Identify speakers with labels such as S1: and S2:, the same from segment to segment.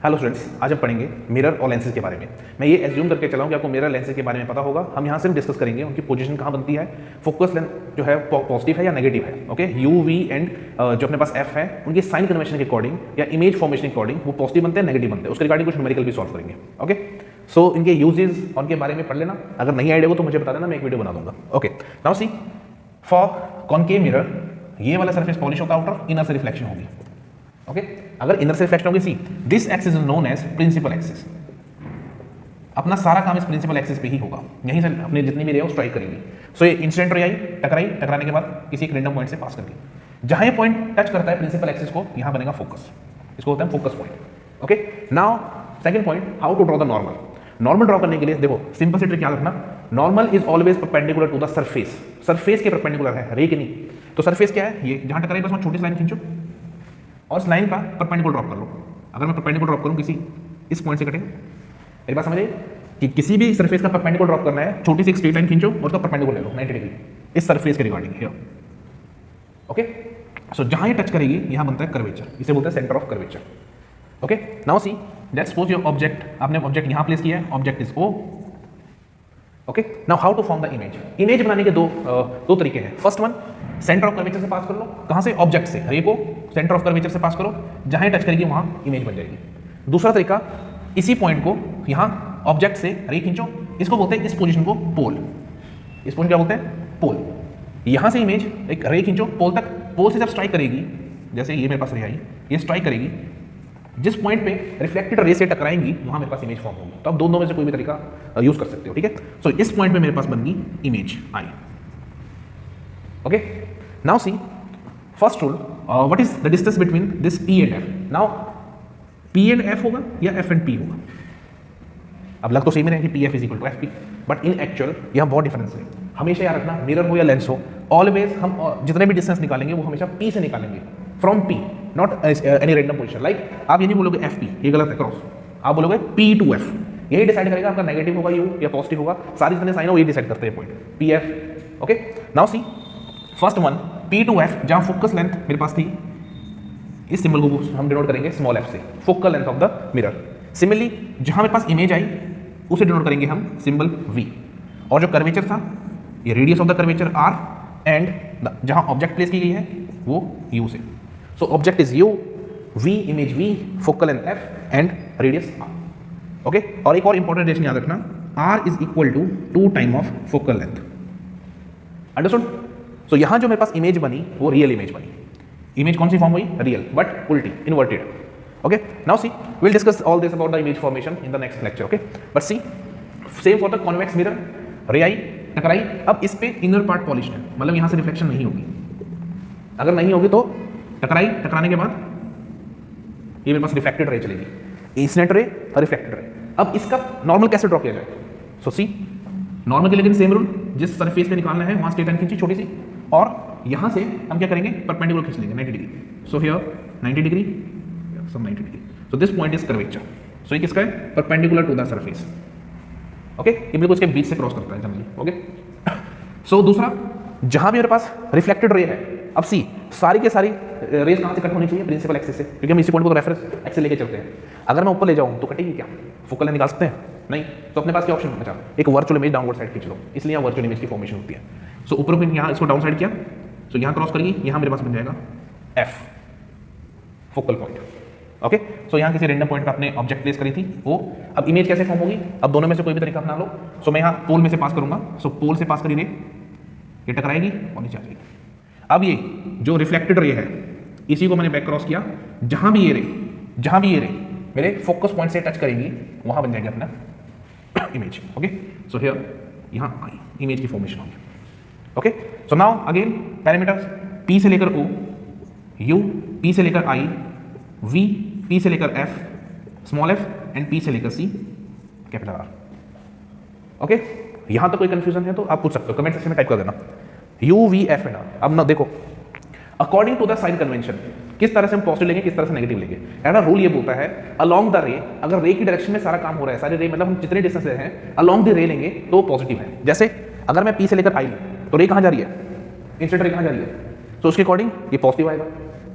S1: Hello students, आज हम पढ़ेंगे मिरर और लेंसेज के बारे में। मैं ये एज्यूम करके चला हूँ कि आपको मिरर लेंसेज के बारे में पता होगा। हम यहाँ से डिस्कस करेंगे उनकी पोजीशन कहाँ बनती है, फोकस लेंथ जो है पॉजिटिव है या नेगेटिव है। ओके, यू वी एंड जो अपने पास एफ है उनकी साइन कन्वेंशन के अकॉर्डिंग या इमेज फॉर्मेशन के अकॉर्डिंग वो पॉजिटिव बनते हैं नेगेटिव बनते हैं, उसके रिगार्डिंग कुछ न्यूमेरिकल भी सॉल्व करेंगे। ओके, सो इनके यूजेस और उनके बारे में पढ़ लेना। अगर नहीं आइडिया हो तो मुझे बता देना, मैं एक वीडियो बना दूंगा। Okay, now see for concave mirror ये वाला सरफेस पॉलिश होगा, आउटर इनर से रिफ्लेक्शन होगी। ओके, अगर इनर से रिफ्लेक्शन होगी, see this axis is known as principal axis. अपना सारा काम इस प्रिंसिपल एक्सिस पे ही होगा, यहीं से अपने जितनी भी रे स्ट्राइक करेंगी। सो ये इंसिडेंट रे आई, टकराने के बाद किसी एक रैंडम पॉइंट से पास करके जहां ये पॉइंट टच करता है प्रिंसिपल एक्सिस को, यहां बनेगा फोकस। इसको होता है focus point. Okay, now second point, how to draw the normal. Normal ड्रॉ करने के लिए देखो सिंपल से ट्रिक याद रखना, normal is always perpendicular to the surface. Surface के परपेंडिकुलर है, रे के नहीं। तो सरफेस क्या है, ये जहां टकराई बस वहां छोटी लाइन खींचो और इस लाइन का परपेंडिकुलर ड्रॉप कर लो। अगर मैं परपेंडिकुलर ड्रॉप करूं किसी इस पॉइंट से कटेगा, मेरी बात समझिए कि किसी भी सरफेस का परपेंडिकुलर ड्रॉप करना है, छोटी सी एक स्ट्रेट लाइन खींचो और उसका परपेंडिकुलर ले लो 90 डिग्री इस सरफेस के रिगार्डिंग हियर। ओके, सो जहां ये टच करेगी यहां बनता है कर्वेचर, इसे बोलते हैं center of curvature. Okay, now see let's suppose your object, आपने ऑब्जेक्ट यहां प्लेस किया है, object is O. Okay, now how to form the image. Image बनाने के दो तरीके हैं। First one, center of curvature से पास कर लो। कहां से, ऑब्जेक्ट से। रे को सेंटर ऑफ कर्वेचर से पास करो, जहां टच करेगी वहां इमेज बन जाएगी। दूसरा तरीका, इसी पॉइंट को यहां ऑब्जेक्ट से रे खींचो, इसको बोलते हैं इस पोजीशन को पोल। इस पॉइंट क्या बोलते हैं, पोल। यहां से इमेज एक रे खींचो पोल तक, पोल से जब स्ट्राइक करेगी, जैसे ये मेरे पास रे आई, ये स्ट्राइक करेगी, जिस पॉइंट पे रिफ्लेक्टेड रे से टकराएंगी वहां मेरे पास इमेज फॉर्म होगी। तो आप दोनों में से कोई भी तरीका यूज कर सकते हो। ठीक है, सो इस पॉइंट पे मेरे पास बन गई इमेज आई। Okay, now see first rule, what is the distance between this P and F? now P and F होगा या F and P होगा। अब लग तो सेम ही रहे कि PF is equal to FP, but in actual यहाँ बहुत डिफरेंस है। हमेशा याद रखना, मिरर हो या लेंस हो, ऑलवेज हम जितने भी डिस्टेंस निकालेंगे वो हमेशा P से निकालेंगे, from P, not any random position. Like आप ये नहीं बोलोगे FP, ये गलत है, क्रॉस। आप बोलोगे P to F, यही डिसाइड करेगा आपका नेगेटिव होगा यू या पॉजिटिव होगा। सारी जितने साइन हो ये डिसाइड करते हैं point PF। Okay, now C first one, P to F, जहां फोकस लेंथ मेरे पास थी, इस सिंबल को हम डिनोट करेंगे स्मॉल f से, focal length of the mirror. Similarly जहां मेरे पास इमेज आई उसे डिनोट करेंगे हम सिंबल V, और जो कर्वेचर था ये radius of the curvature R, and जहां ऑब्जेक्ट प्लेस की गई है वो U से। So object is U, V image V, focal length F and radius R। Okay, और एक और इंपॉर्टेंट रिलेशन याद रखना, R is equal to 2 time of focal length. Understood? So यहां जो मेरे पास इमेज बनी वो रियल इमेज बनी। इमेज कौन सी फॉर्म हुई, रियल, बट उल्टी, inverted. Okay, now see will discuss all this about the image formation in the next lecture. Okay, but see same for the convex mirror, ray आई टकराई, अब इस पे इनर पार्ट पॉलिश्ड है, मतलब यहां से रिफ्लेक्शन नहीं होगी। अगर नहीं होगी तो टकराने के बाद ये मेरे पास रिफ्लेक्टेड रे चलेगी, इंसिडेंट रे और रिफ्लेक्टेड रे। अब इसका नॉर्मल कैसे ड्रॉ किया जाए, सो सी नॉर्मल के लेकिन सेम रूल, जिस सरफेस पे निकालना है वहां स्ट्रेट लाइन खींची छोटी सी, और यहां से हम क्या करेंगे, परपेंडिकुलर खींच लेंगे 90 degree. So here 90 degree, some 90 degree. So this point is curvature. So ये किसका है, perpendicular to the surface. Okay, ये बिल्कुल उसके बीच से क्रॉस करता है जनरली। ओके, सो दूसरा, जहां भी मेरे पास रिफ्लेक्टेड रे है, अब सी सारी के सारी रेज कहां से कट होनी चाहिए, प्रिंसिपल एक्सिस से, क्योंकि हम इसी पॉइंट को रेफरेंस एक्सिस लेके चलते हैं। अगर मैं ऊपर ले जाऊं तो कटेगी क्या, फोकल लेंथ निकाल सकते हैं नहीं, तो अपने पास क्या ऑप्शन बचा, एक वर्चुअल इमेज डाउनवर्ड साइड खींच लो, इसलिए यहाँ वर्चुअल इमेज की फॉर्मेशन होती है। सो ऊपर को यहाँ इसको डाउन साइड किया, सो यहाँ क्रॉस करेगी, यहाँ मेरे पास बन जाएगा F, फोकल पॉइंट। ओके, सो यहाँ किसी रैंडम पॉइंट पे आपने ऑब्जेक्ट प्लेस करी थी वो, अब इमेज कैसे फॉर्म होगी, अब दोनों में से कोई भी तरीका अपना लो। सो मैं यहाँ पोल में से पास करूंगा, सो पोल से पास करी रे, ये टकराएगी और नीचे आ जाएगी। अब ये जो रिफ्लेक्टेड रे है इसी को मैंने बैक क्रॉस किया, जहां भी ये रे मेरे फोकस पॉइंट से टच करेंगी वहां बन जाएगी अपना इमेज। ओके, सो हियर यहां आई इमेज की फॉर्मेशन होगी। Okay, so now again parameters, P से लेकर O, U P से लेकर I, V P से लेकर F, small f, and P से लेकर C, कैपिटल R। ओके, यहां तक कोई कंफ्यूजन है तो आप पूछ सकते हो, कमेंट सेक्शन में टाइप कर देना U V F and R। अब ना देखो, according to the sign convention किस तरह से हम पॉजिटिव लेंगे, किस तरह से नेगेटिव लेंगे। एंड रूल ये बोलता है अलोंग द रे, अगर रे की डायरेक्शन में सारा काम हो रहा है, सारे रे मतलब हम जितने डिस्टेंस ले हैं अलोंग द रे लेंगे तो पॉजिटिव है। जैसे अगर मैं P से लेकर I लूं तो रे कहां जा रही है, इंसिडेंट रे कहां जा रही है, तो उसके अकॉर्डिंग ये पॉजिटिव आएगा।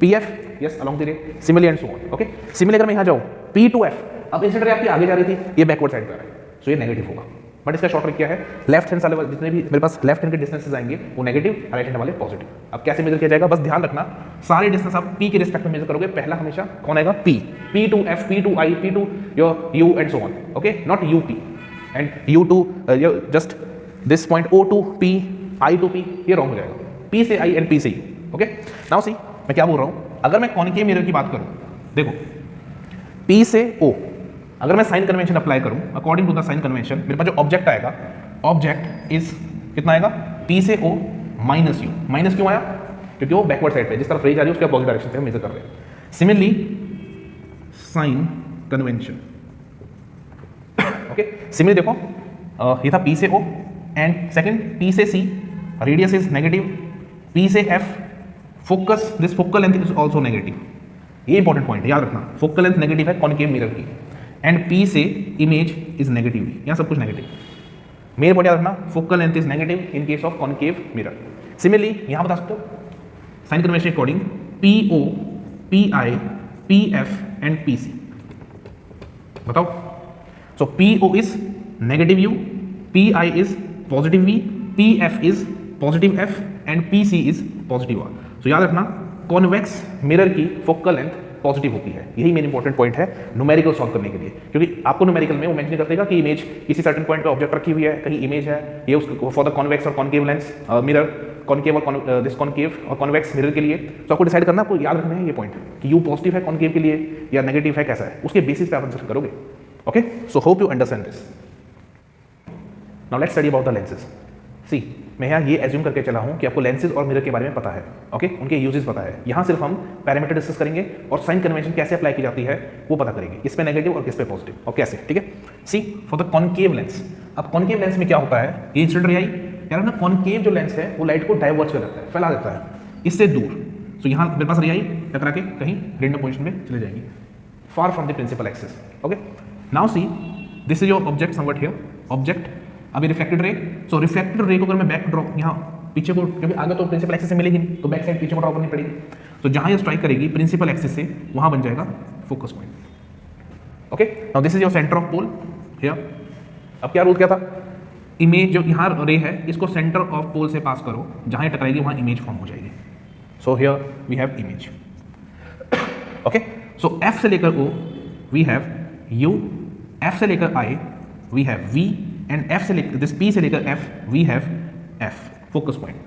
S1: PF, यस अलोंग द रे, similarly and so on. Okay, similarly अगर मैं यहां जाऊं P2F, अब इंसिडेंट रे आपकी आगे जा रही थी, ये बैकवर्ड साइड पे आ रहा है, सो ये नेगेटिव होगा। बट इसका शॉर्ट ट्रिक क्या है, लेफ्ट हैंड वाले जितने भी मेरे पास लेफ्ट हैंड के डिस्टेंसेस आएंगे वो नेगेटिव, राइट हैंड वाले पॉजिटिव। अब कैसे मेजर किया जाएगा, बस ध्यान रखना सारे डिस्टेंस आप P के रिस्पेक्ट में मेजर करोगे, पहला हमेशा कौन आएगा, P, P2F, P2I, P2 your U and so on, okay, not UP and U2 just this point O2 P, I to P, ये रॉन्ग हो जाएगा, P से I एंड P से U, ओके। नाउ सी मैं क्या बोल रहा हूँ, अगर मैं कॉनकेव मिरर की बात करूँ, देखो P से O, अगर मैं साइन कन्वेंशन अप्लाई करूं, according to the sign convention मेरे पास जो ऑब्जेक्ट आएगा, ऑब्जेक्ट इज कितना आएगा, P से O माइनस यू। माइनस क्यों आया, क्योंकि वो बैकवर्ड साइड पे जिस तरफ रे जा रही है उसके अपोजिट डायरेक्शन से हम मेजर कर रहे हैं। Similarly sign convention, okay, similarly देखो ये था P से O एंड सेकंड P से C, radius is negative, P से F, focus, this focal length is also negative, ये इंपॉर्टेंट पॉइंट है, याद रखना, फोकल लेंथ नेगेटिव है कॉनकेव मिरर की, एंड P से इमेज इज नेगेटिव, यहाँ सब कुछ नेगेटिव। मेन पॉइंट याद रखना, focal length is negative in case of concave mirror. Similarly यहाँ बता सकते हो sign convention according PO, PI, PF and PC, बताओ। So PO is negative U, PI is positive V, PF is positive F and PC is positive R। So याद रखना convex mirror की focal length positive होती है, यही main important point है numerical solve करने के लिए, क्योंकि आपको न्यूमेरिकल में वो मेंशन कर देगा कि इमेज किसी सर्टेन पॉइंट पे ऑब्जेक्ट रखी हुई है, कहीं इमेज है, ये उसको फॉर द कॉन्वेक्स और कॉनकेव लेंस मिरर, कॉनकेव और दिस कॉनकेव और कॉन्वेक्स मिरर के लिए। तो आपको डिसाइड करना, आपको याद रखना है ये पॉइंट कि यू पॉजिटिव है कॉनकेव के लिए या नेगेटिव है, कैसा है, उसके बेसिस पे आप आंसर करोगे, okay. So hope you understand this. Now let's study about the lenses. See मैं यहाँ ये एज्यूम करके चला हूँ कि आपको लेंसेज और मिरर के बारे में पता है, ओके, उनके यूजेस पता है। यहाँ सिर्फ हम पैरामीटर डिस्कस करेंगे और साइन कन्वेंशन कैसे अप्लाई की जाती है वो पता करेंगे, किस पे नेगेटिव और किस पे पॉजिटिव और कैसे, ठीक है। सी फॉर द कॉनकेव लेंस, अब कॉनकेव लेंस में क्या होता है, ये इंसिडेंट रे आई, यार ना कॉनकेव जो लेंस है वो लाइट को डाइवर्ज कर देता है, फैला देता है इससे दूर। सो यहाँ मेरे पास रे आई टकरा के कहीं रेंडम पोजिशन में चले जाएगी, far from the principal axis, okay. Now see this is your object somewhat here, object, अभी reflected ray. So reflected ray को अगर मैं बैक ड्रॉ यहाँ पीछे को, क्योंकि आगे तो प्रिंसिपल एक्सिस से मिलेगी नहीं, तो बैक साइड पीछे को ड्रॉ करनी पड़ेगी। तो जहाँ ये स्ट्राइक करेगी प्रिंसिपल एक्सिस से, वहाँ बन जाएगा focus point, okay. Now this is your center of pole here. अब क्या रूल क्या था, इमेज जो यहाँ रे है इसको सेंटर ऑफ पोल से पास करो, जहाँ ये टकराएगी वहाँ इमेज फॉर्म हो जाएगी। So here we have image, okay. So F से लेकर O we have U, F से लेकर I we have V and F से लेकर दिस P से लेकर F we have F, focus point,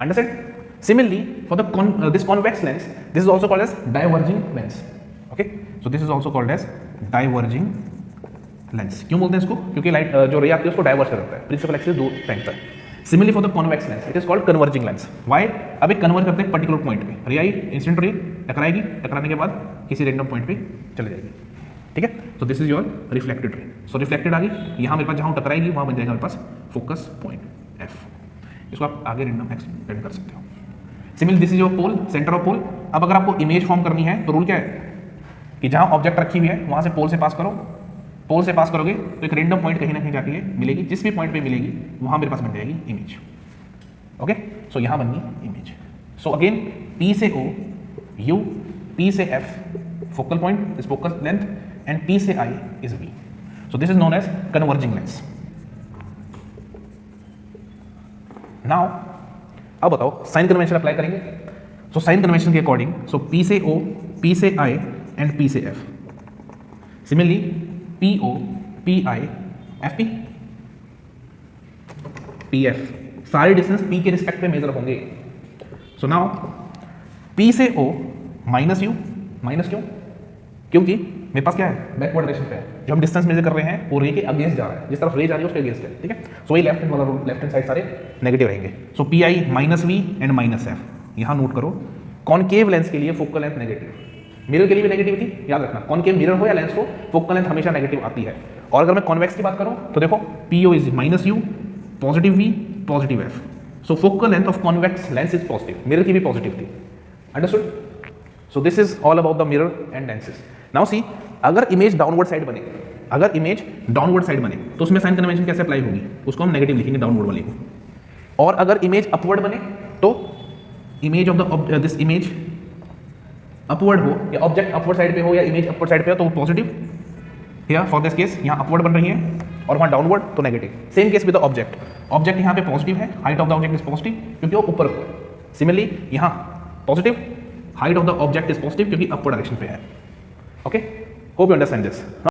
S1: understand. Similarly for the this convex lens, this is also called as diverging lens, okay. So this is also called as diverging lens. क्यों बोलते हैं इसको, क्योंकि light जो रे आती है उसको डाइवर्ज कर देता है प्रिंसिपल एक्सिस से दूर टाइम तक। Similarly for the convex lens it is called converging lens. Why, अब एक कन्वर्ज करते हैं पर्टिकुलर पॉइंट पे, रे आई इंसिडेंट रे टकराएगी, टकराने के बाद किसी रैंडम पॉइंट पे चले जाएगी, ठीक है। सो this is your reflected ray. So reflected आ गई, यहाँ मेरे पास जहाँ टकराएगी वहाँ बन जाएगा मेरे पास फोकस पॉइंट F। इसको आप आगे रैंडम एक्सपेंड कर सकते हो। Similarly this is your pole, centre of pole. अब अगर आपको इमेज फॉर्म करनी है तो रूल क्या है कि जहाँ ऑब्जेक्ट रखी हुई है वहाँ से पोल से पास करो, पोल से पास करोगे तो एक रैंडम पॉइंट कहीं ना कहीं जाके मिलेगी, जिस भी पॉइंट पे मिलेगी वहाँ मेरे पास बन जाएगी इमेज, ओके। सो यहाँ बन गई इमेज। सो अगेन P से O, U, P से F, focal point is focus length and P से I is V. So this is known as converging lens. Now अब बताओ साइन कन्वेंशन अप्लाई करेंगे। So sine convention के according, सो P से O, P से I and P से F। Similarly PO, PI, FP, PF, सारे distance P के respect पे मेजर होंगे। सो नाउ P से O माइनस U, माइनस क्यों, क्योंकि मेरे पास क्या है बैकवर्ड डायरेक्शन पे है, जो हम डिस्टेंस मेजर कर रहे हैं वो रे के अगेंस्ट जा रहा है, जिस तरफ रे जा रही है उसके अगेंस्ट है, ठीक है। सो ये लेफ्ट हैंड वाला रूल, लेफ्ट हैंड साइड सारे नेगेटिव रहेंगे। सो PI minus V and minus F, यहाँ नोट करो। कॉनकेव लेंस के लिए फोकल लेंथ नेगेटिव, मिरर के लिए भी नेगेटिव थी, याद रखना, कॉनकेव मिरर हो या लेंस हो फोकल लेंथ हमेशा नेगेटिव आती है। और अगर मैं कॉन्वेक्स की बात करूँ तो देखो PO is minus U, positive V, positive F। So focal length of convex lens is positive, mirror की भी पॉजिटिव थी, understood. So this is all about the mirror and lenses. Now see अगर image downward side बने, अगर image downward side बने तो उसमें sign convention कैसे अप्लाई होगी, उसको हम नेगेटिव लिखेंगे डाउनवर्ड वाले को। और अगर इमेज अपवर्ड बने तो image of the this image upward हो या ऑब्जेक्ट अपवर्ड साइड पे हो या इमेज अपवर्ड साइड पे हो तो positive, here for this case यहाँ अपवर्ड बन रही है और वहाँ डाउनवर्ड तो negative. Same case with the object, object यहाँ पे पॉजिटिव है, height of the object is positive क्योंकि वो ऊपर को है। सिमिलरली यहाँ positive, height of the object is positive क्योंकि अपवर्ड डायरेक्शन पे है। Okay, hope you understand this.